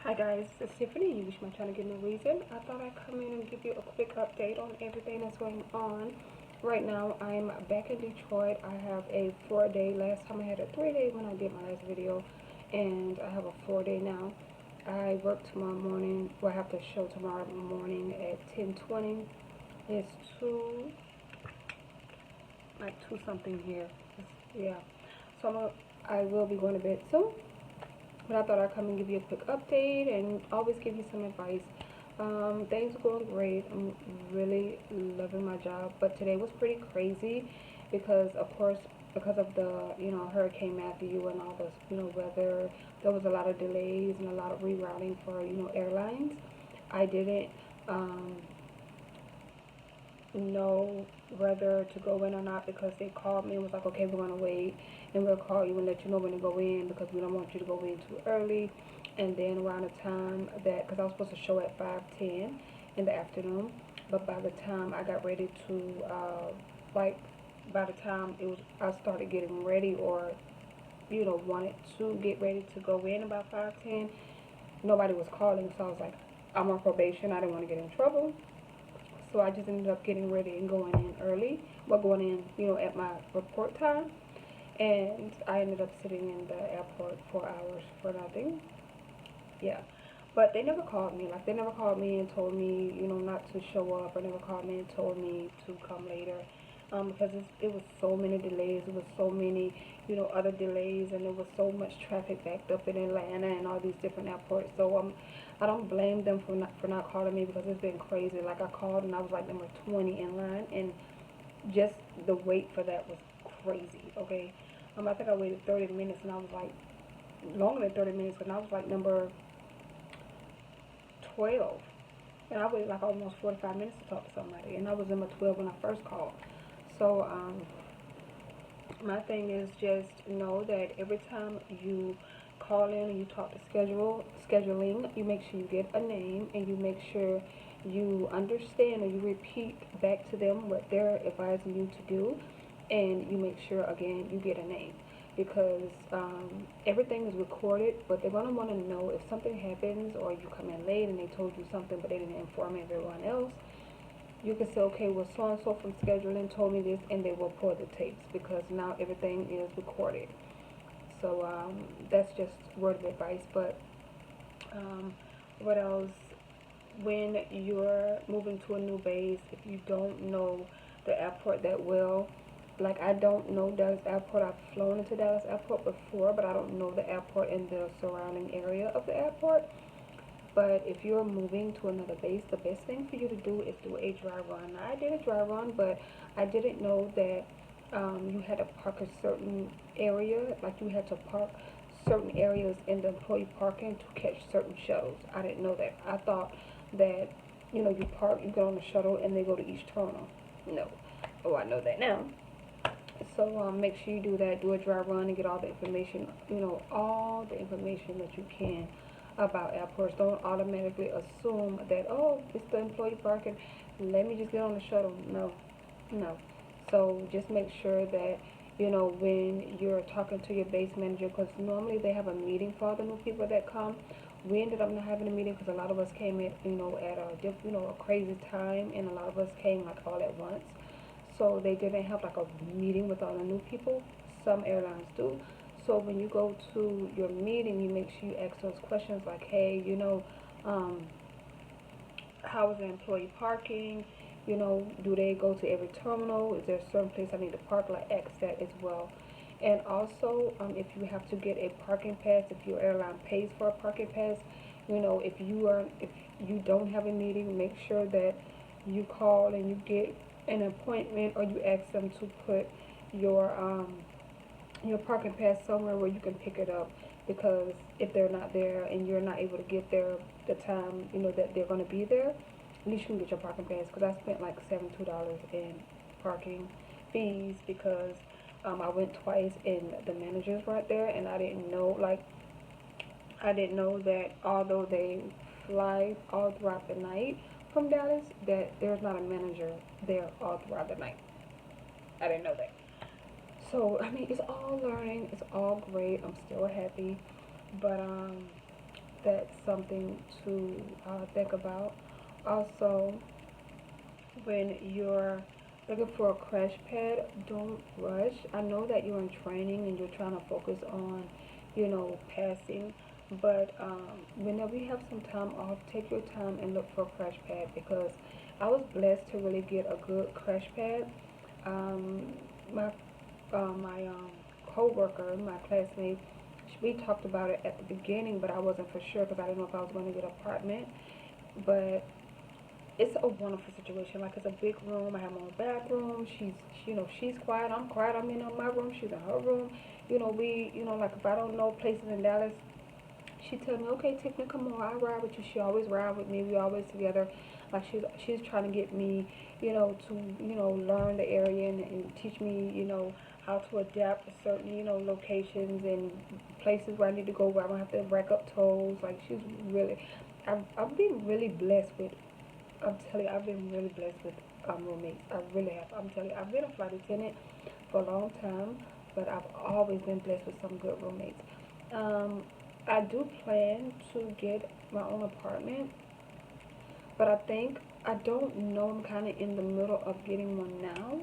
Hi guys, it's Tiffany. You reached my channel, Give No Reason. I thought I'd come in and give you a quick update on everything that's going on. Right now, I'm back in Detroit. I have a 4-day. Last time I had a 3-day when I did my last video, and I have a 4-day now. I work tomorrow morning. Well, I have to show tomorrow morning at 10:20. It's like 2 something here. Yeah. So I will be going to bed soon. But I thought I'd come and give you a quick update and always give you some advice. Things are going great. I'm really loving my job, but today was pretty crazy because, of course, because of the Hurricane Matthew and all this weather, there was a lot of delays and a lot of rerouting for airlines. I didn't um, know whether to go in or not because they called me and was like, okay, we're going to wait and we'll call you and let you know when to go in because we don't want you to go in too early. And then around the time that, because I was supposed to show at 5:10 in the afternoon, but by the time I got ready to, like, by the time I started getting ready or, wanted to get ready to go in about 5:10, nobody was calling, so I was like, I'm on probation, I didn't want to get in trouble. So I just ended up getting ready and going in early, well, going in, at my report time. And I ended up sitting in the airport 4 hours for nothing. Yeah. But they never called me. Like, they never called me and told me, not to show up, or never called me and told me to come later. Because it was so many delays. It was so many, other delays, and there was so much traffic backed up in Atlanta and all these different airports. So I don't blame them for not calling me because it's been crazy. Like, I called and I was like number 20 in line, and just the wait for that was crazy. Okay, I think I waited 30 minutes, and I was like longer than 30 minutes, and I was like number 12. And I waited like almost 45 minutes to talk to somebody. And I was number 12 when I first called. So, my thing is just know that every time you call in and you talk to scheduling, you make sure you get a name and you make sure you understand and you repeat back to them what they're advising you to do. And you make sure, again, you get a name because everything is recorded, but they're going to want to know if something happens or you come in late and they told you something but they didn't inform everyone else. You can say, okay, well, so and so from scheduling told me this, and they will pull the tapes because now everything is recorded. So that's just word of advice. But what else? When you're moving to a new base, if you don't know the airport that well, like I don't know Dallas Airport. I've flown into Dallas Airport before, but I don't know the airport and the surrounding area of the airport. But if you're moving to another base, the best thing for you to do is do a dry run. Now, I did a dry run, but I didn't know that you had to park a certain area, like you had to park certain areas in the employee parking to catch certain shuttles. I didn't know that. I thought that, you park, you get on the shuttle, and they go to each terminal. No. Oh, I know that now. So make sure you do that. Do a dry run and get all the information, all the information that you can about airports. Don't automatically assume that, oh, it's the employee parking. Let me just get on the shuttle. No, no. So just make sure that, when you're talking to your base manager, because normally they have a meeting for all the new people that come. We ended up not having a meeting because a lot of us came at, at a crazy time, and a lot of us came like all at once. So they didn't have like a meeting with all the new people. Some airlines do. So when you go to your meeting, you make sure you ask those questions like, hey, um, how is the employee parking? Do they go to every terminal? Is there a certain place I need to park? Like, ask that as well. And also, if you have to get a parking pass, if your airline pays for a parking pass, if you don't have a meeting, make sure that you call and you get an appointment, or you ask them to put your parking pass somewhere where you can pick it up, because if they're not there and you're not able to get there the time that they're going to be there, at least you can get your parking pass. Because I spent like $72 in parking fees because I went twice and the managers weren't there, and I didn't know that although they fly all throughout the night from Dallas, that there's not a manager there all throughout the night. I didn't know that. So, I mean, it's all learning. It's all great. I'm still happy. But, that's something to think about. Also, when you're looking for a crash pad, don't rush. I know that you're in training and you're trying to focus on, passing, but whenever you have some time off, take your time and look for a crash pad because I was blessed to really get a good crash pad. Um, my my co-worker, my classmate, we talked about it at the beginning, but I wasn't for sure because I didn't know if I was going to get an apartment. But it's a wonderful situation. Like it's a big room. I have my own bathroom. She's quiet. I'm quiet. I'm in my room. She's in her room. Like if I don't know places in Dallas, she tell me, okay, Tiffany, come on, I'll ride with you. She always ride with me. We always together. Like she's trying to get me, to learn the area and teach me, how to adapt to certain, locations and places where I need to go where I don't have to rack up tolls. Like she's really, I've been really blessed with. I'm telling you, I've been really blessed with roommates. I really have. I'm telling you, I've been a flight attendant for a long time, but I've always been blessed with some good roommates. Um, I do plan to get my own apartment, but I don't know. I'm kind of in the middle of getting one now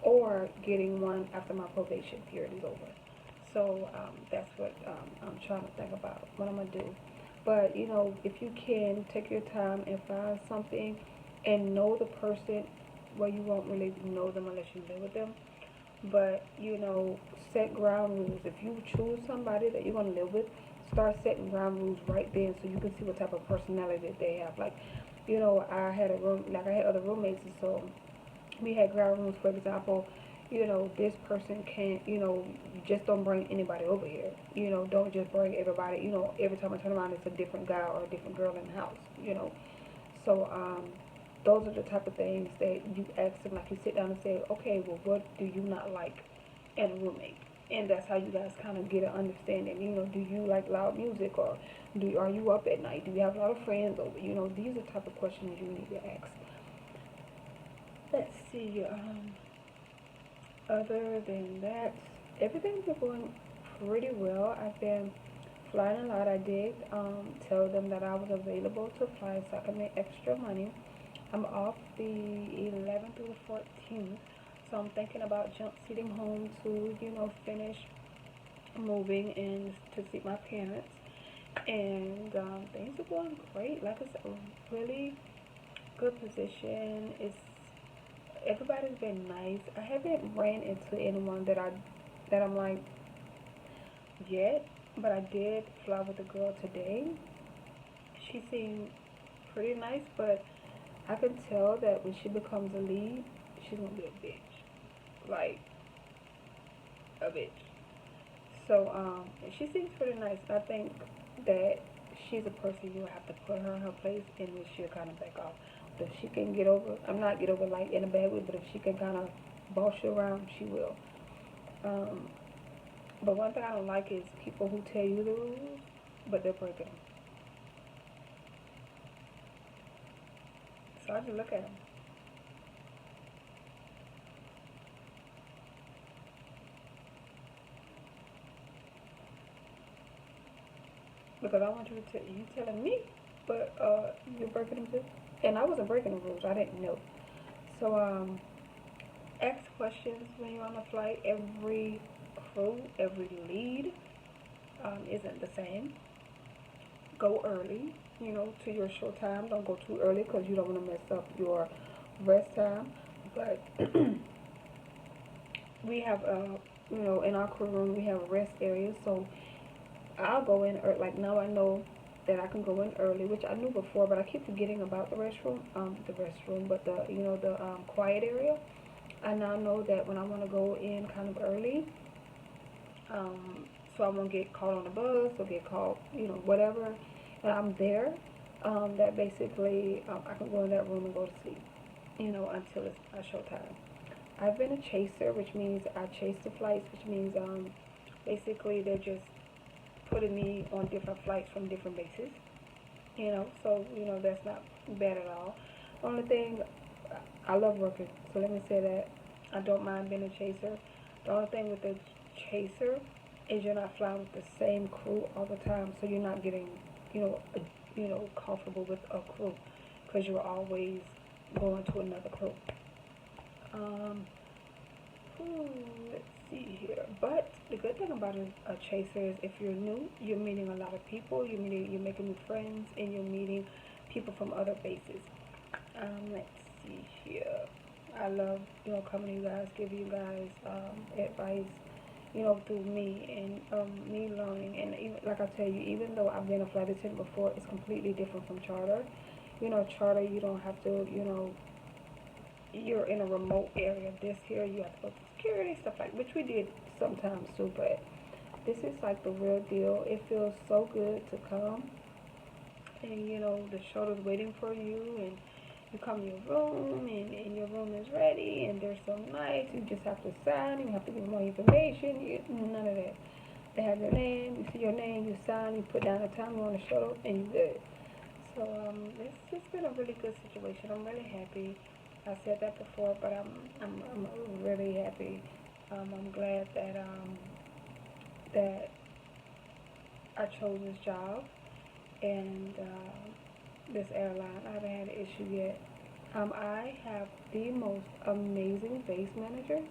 or getting one after my probation period is over. So that's what I'm trying to think about what I'm gonna do. But if you can take your time and find something and know the person, well, you won't really know them unless you live with them. But set ground rules. If you choose somebody that you're gonna live with, start setting ground rules right then so you can see what type of personality that they have. Like, I had other roommates, and so we had ground rules. For example, this person can't, you just don't bring anybody over here. Don't just bring everybody. Every time I turn around, it's a different guy or a different girl in the house. So those are the type of things that you ask them. Like you sit down and say, okay, well, what do you not like in a roommate? And that's how you guys kind of get an understanding. Do you like loud music, or are you up at night? Do you have a lot of friends over? These are the type of questions you need to ask. Let's see. Other than that, everything's been going pretty well. I've been flying a lot. I did tell them that I was available to fly so I can make extra money. I'm off the 11th through the 14th, so I'm thinking about jump seating home to, finish moving and to see my parents. And things are going great. Like I said, a really good position. Everybody's been nice. I haven't ran into anyone that I'm like yet, but I did fly with a girl today. She seemed pretty nice, but I can tell that when she becomes a lead, she's gonna be a bitch, like a bitch. So she seems pretty nice. I think that she's a person you have to put her in her place, and then she'll kind of back off. But if she can get over, I'm not get over like in a bad way, but if she can kind of boss you around, she will. Um, but one thing I don't like is people who tell you the rules, but they're breaking them. So I just look at them. Because I want you to tell you telling me, but you're breaking them too. And I wasn't breaking the rules. I didn't know. So ask questions when you're on a flight. Every crew, every lead isn't the same. Go early, to your show time. Don't go too early because you don't want to mess up your rest time. But we have in our crew room we have a rest area, so I'll go in early. Like now I know that I can go in early, which I knew before, but I keep forgetting about but the quiet area. I now know that when I want to go in kind of early, so I won't get caught on the bus or get caught, whatever, and I'm there. That basically I can go in that room and go to sleep, until it's my show time. I've been a chaser, which means I chase the flights, which means basically they're just putting me on different flights from different bases. So that's not bad at all. Only thing, I love working, so let me say that I don't mind being a chaser. The only thing with the chaser is you're not flying with the same crew all the time, so you're not getting comfortable with a crew, because you're always going to another crew. Um, let's see here. But the good thing about a chaser is if you're new, you're meeting a lot of people. You're making new friends, and you're meeting people from other bases. Let's see here. I love, coming to you guys, giving you guys advice, through me and me learning. And even, like I tell you, even though I've been a flight attendant before, it's completely different from charter. Charter, you don't have to, you're in a remote area. This here, you have to go through security, stuff like, which we did sometimes too, but this is like the real deal. It feels so good to come, and the shuttle's waiting for you, and you come to your room, and your room is ready, and they're so nice. You just have to sign. You have to give them more information. None of that. They have your name. You see your name. You sign. You put down the time you're on the shuttle, and you good. So it's just been a really good situation. I'm really happy. I said that before, but I'm really happy. I'm glad that I chose this job and this airline. I haven't had an issue yet. I have the most amazing base managers,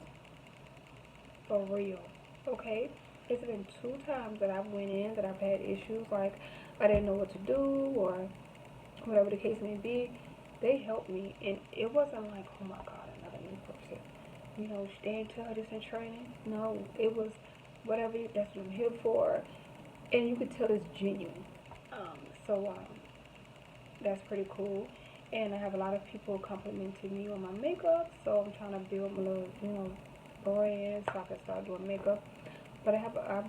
for real. Okay, it's been 2 times that I've went in that I've had issues, like I didn't know what to do or whatever the case may be. They helped me, and it wasn't like, oh my God, another new person. They ain't tell her this in training. No, it was whatever. That's what I'm here for, and you could tell it's genuine. So that's pretty cool. And I have a lot of people complimenting me on my makeup, so I'm trying to build my little, brand so I can start doing makeup. But I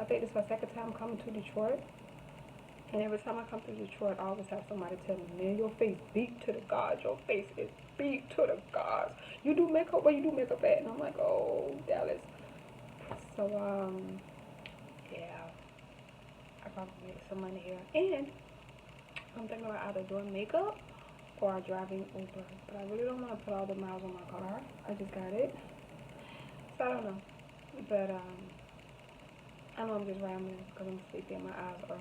think this is my second time coming to Detroit. And every time I come to Detroit, I always have somebody tell me, man, your face beat to the gods. Your face is beat to the gods. You do makeup? Where you do makeup at? And I'm like, oh, Dallas. So, yeah, I probably make some money here. And I'm thinking about either doing makeup or driving Uber. But I really don't want to put all the miles on my car. I just got it. So I don't know. But I know I'm just rambling because I'm sleepy and my eyes are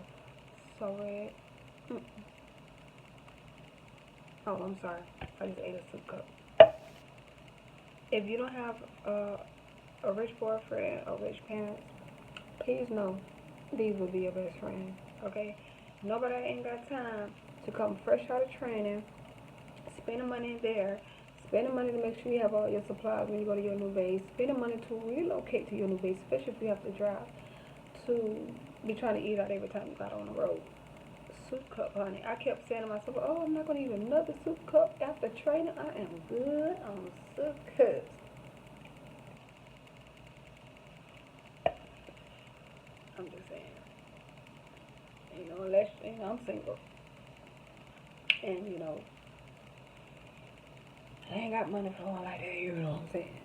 so red. Oh, I'm sorry. I just ate a soup cup. If you don't have a rich boyfriend or rich parents, please know these will be your best friends. Okay? Nobody ain't got time to come fresh out of training, spending money there, spending money to make sure you have all your supplies when you go to your new base, spending money to relocate to your new base, especially if you have to drive, to be trying to eat out every time you got on the road. Soup cup, honey. I kept saying to myself, oh, I'm not going to eat another soup cup after training. I am good on soup cups. I'm just saying. Unless, I'm single. And, I ain't got money flowing like that, you know what I'm saying?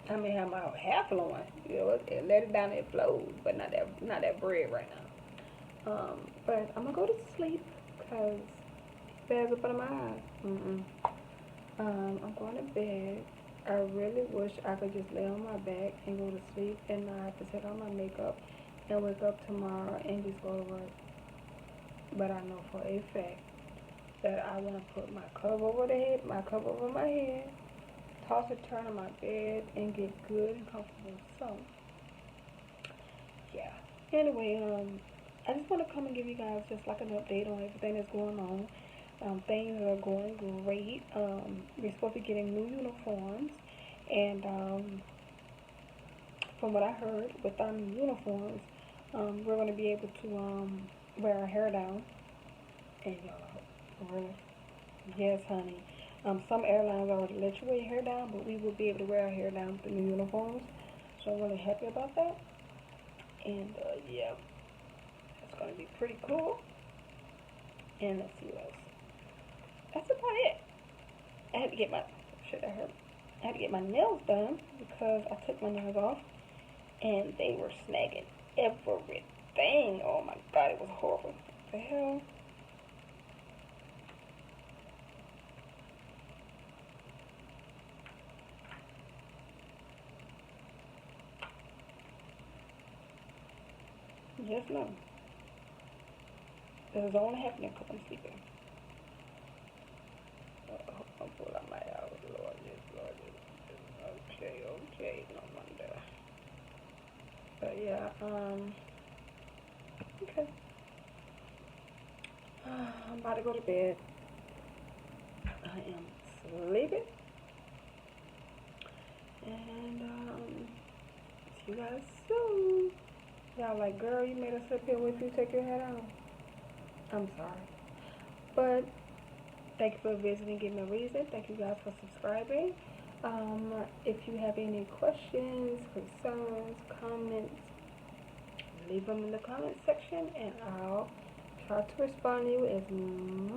I may have my hair flowing, let it down, it flows, but not that bread right now. But I'm gonna go to sleep because bags up under my eyes. I'm going to bed. I really wish I could just lay on my back and go to sleep and not have to take off my makeup and wake up tomorrow and just go to work. But I know for a fact that I want to put my cover over my head, toss and turn on my bed, and get good and comfortable. So, yeah. Anyway, I just want to come and give you guys just like an update on everything that's going on. Things are going great. We're supposed to be getting new uniforms, and from what I heard, with our new uniforms, we're going to be able to wear our hair down. And y'all, really, yes, honey. Some airlines already let you wear your hair down, but we will be able to wear our hair down with the new uniforms. So I'm really happy about that. And yeah, it's going to be pretty cool. And let's see what else. That's about it. I had to get my nails done because I took my nails off and they were snagging everything. Oh my God, it was horrible. What the hell? Yes, no. This is only happening because I'm sleeping. I'm pull out my out. Lord, yes, Lord, yes. Okay, no wonder. But yeah, okay. I'm about to go to bed. I am sleeping. And, see you guys soon. Y'all like, girl, you made us sit here with you take your head out. I'm sorry. But thank you for visiting, give me a reason. Thank you guys for subscribing. If you have any questions, concerns, comments, leave them in the comment section and I'll try to respond to you as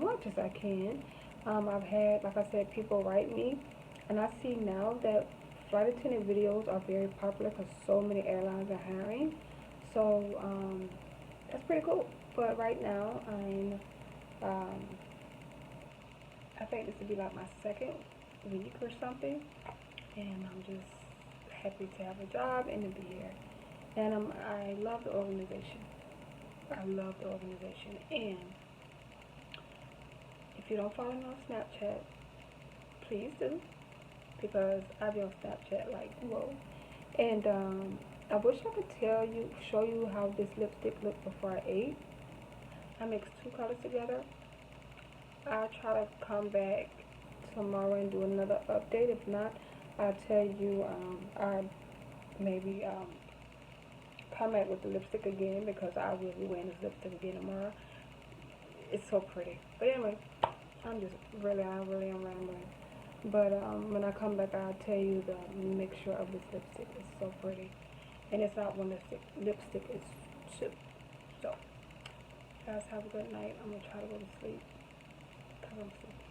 much as I can. I've had, like I said, people write me, and I see now that flight attendant videos are very popular because so many airlines are hiring. So that's pretty cool. But right now, um, I think this would be like my second week or something, and I'm just happy to have a job and to be here. And I love the organization. I love the organization. And if you don't follow me on Snapchat, please do, because I be on Snapchat like whoa. And I wish I could show you how this lipstick looked before I ate. I mixed two colors together. I'll try to come back tomorrow and do another update. If not, I'll tell you I maybe come back with the lipstick again because I will be wearing this lipstick again tomorrow. It's so pretty. But anyway, I really am rambling. But when I come back, I'll tell you the mixture of this lipstick. It's so pretty. And it's not one lipstick. Lipstick is two. So, guys, have a good night. I'm going to try to go to sleep because I'm sleepy.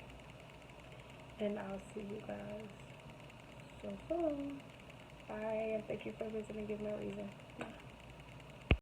And I'll see you guys so soon. Bye. And thank you for visiting. Give me a reason.